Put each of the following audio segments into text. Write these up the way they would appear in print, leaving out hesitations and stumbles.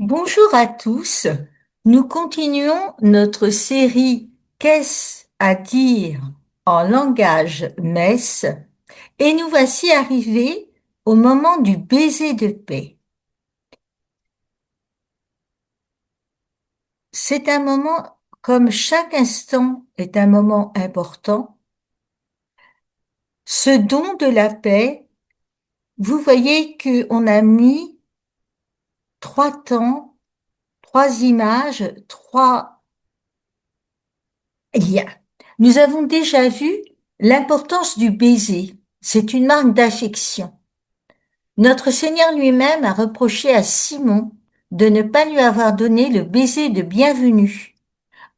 Bonjour à tous. Nous continuons notre série Qu'est-ce à dire en langage messe et nous voici arrivés au moment du baiser de paix. C'est un moment, comme chaque instant est un moment important, ce don de la paix, vous voyez qu'on a mis trois temps, trois images, trois liens. Nous avons déjà vu l'importance du baiser. C'est une marque d'affection. Notre Seigneur lui-même a reproché à Simon de ne pas lui avoir donné le baiser de bienvenue.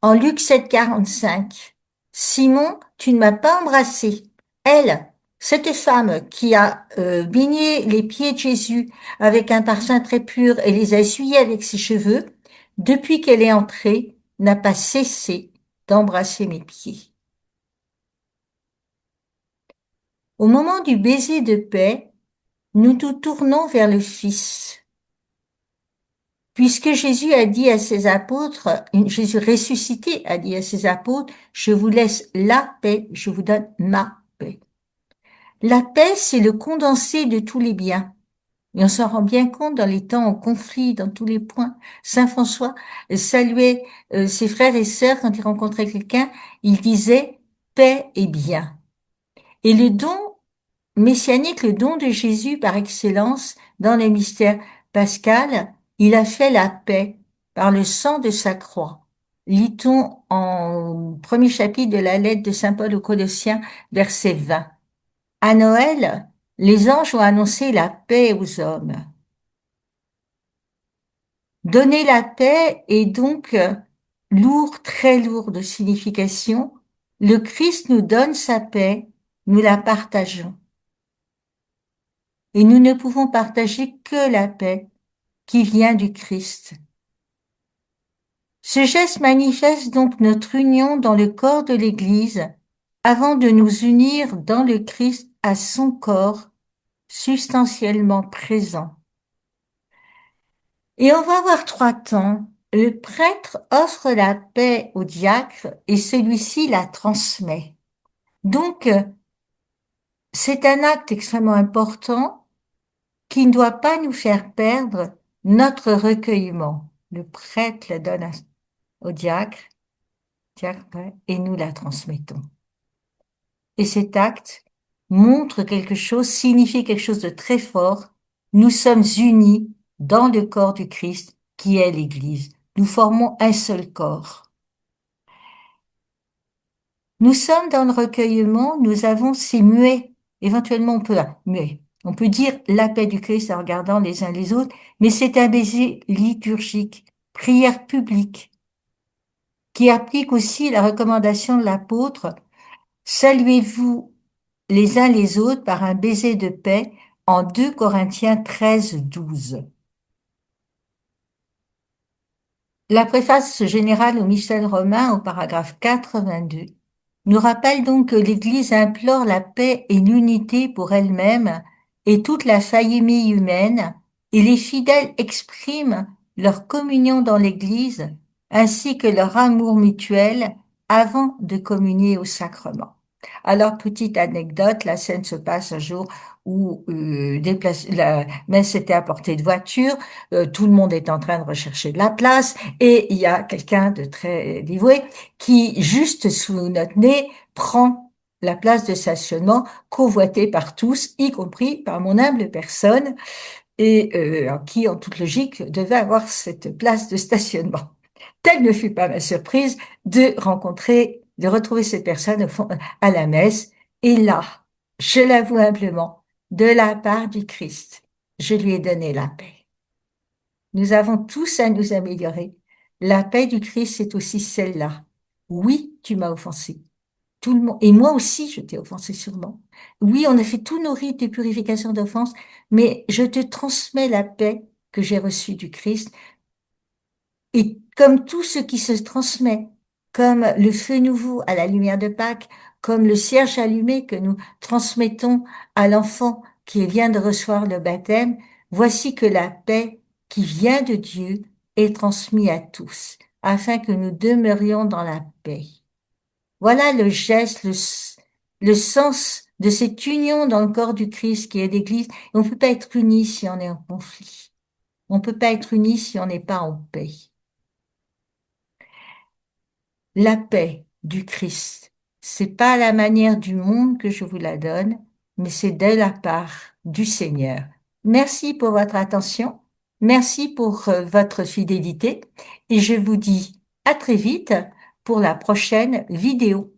En Luc 7,45, Simon, tu ne m'as pas embrassé. Elle, cette femme qui a baigné les pieds de Jésus avec un parfum très pur et les a essuyés avec ses cheveux, depuis qu'elle est entrée, n'a pas cessé d'embrasser mes pieds. Au moment du baiser de paix, nous nous tournons vers le Fils. Puisque Jésus a dit à ses apôtres, Jésus ressuscité a dit à ses apôtres, je vous laisse la paix, je vous donne ma paix. La paix, c'est le condensé de tous les biens. Et on s'en rend bien compte dans les temps en conflit, dans tous les points. Saint François saluait ses frères et sœurs quand il rencontrait quelqu'un, il disait paix et bien. Et le don messianique, le don de Jésus par excellence dans les mystères pascal, il a fait la paix par le sang de sa croix. Lit-on en premier chapitre de la lettre de Saint Paul aux Colossiens, verset 20. À Noël, les anges ont annoncé la paix aux hommes. Donner la paix est donc lourd, très lourd de signification. Le Christ nous donne sa paix, nous la partageons. Et nous ne pouvons partager que la paix qui vient du Christ. Ce geste manifeste donc notre union dans le corps de l'Église avant de nous unir dans le Christ à son corps substantiellement présent. Et on va voir trois temps. Le prêtre offre la paix au diacre et celui-ci la transmet. Donc, c'est un acte extrêmement important qui ne doit pas nous faire perdre notre recueillement. Le prêtre le donne au diacre, et nous la transmettons. Et cet acte montre quelque chose, signifie quelque chose de très fort. Nous sommes unis dans le corps du Christ qui est l'Église. Nous formons un seul corps. Nous sommes dans le recueillement, nous avons ces muets. Éventuellement, on peut dire la paix du Christ en regardant les uns les autres, mais c'est un baiser liturgique, prière publique, qui applique aussi la recommandation de l'apôtre. Saluez-vous les uns les autres par un baiser de paix en 2 Corinthiens 13, 12. La préface générale au missel romain au paragraphe 82 nous rappelle donc que l'Église implore la paix et l'unité pour elle-même et toute la famille humaine, et les fidèles expriment leur communion dans l'Église ainsi que leur amour mutuel avant de communier au sacrement. Alors, petite anecdote, la scène se passe un jour où la messe était à portée de voiture, tout le monde est en train de rechercher de la place, et il y a quelqu'un de très dévoué qui, juste sous notre nez, prend la place de stationnement convoitée par tous, y compris par mon humble personne, et qui, en toute logique, devait avoir cette place de stationnement. Telle ne fut pas ma surprise de retrouver cette personne au fond, à la messe. Et là, je l'avoue humblement, de la part du Christ, je lui ai donné la paix. Nous avons tous à nous améliorer. La paix du Christ, c'est aussi celle-là. Oui, tu m'as offensé. Tout le monde, et moi aussi, je t'ai offensé sûrement. Oui, on a fait tous nos rites de purification d'offense, mais je te transmets la paix que j'ai reçue du Christ. Et comme tout ce qui se transmet, comme le feu nouveau à la lumière de Pâques, comme le cierge allumé que nous transmettons à l'enfant qui vient de recevoir le baptême, voici que la paix qui vient de Dieu et transmis à tous, afin que nous demeurions dans la paix. Voilà le geste, le sens de cette union dans le corps du Christ qui est l'Église. Et on ne peut pas être unis si on est en conflit. On ne peut pas être unis si on n'est pas en paix. La paix du Christ, c'est pas la manière du monde que je vous la donne, mais c'est de la part du Seigneur. Merci pour votre attention. Merci pour votre fidélité et je vous dis à très vite pour la prochaine vidéo.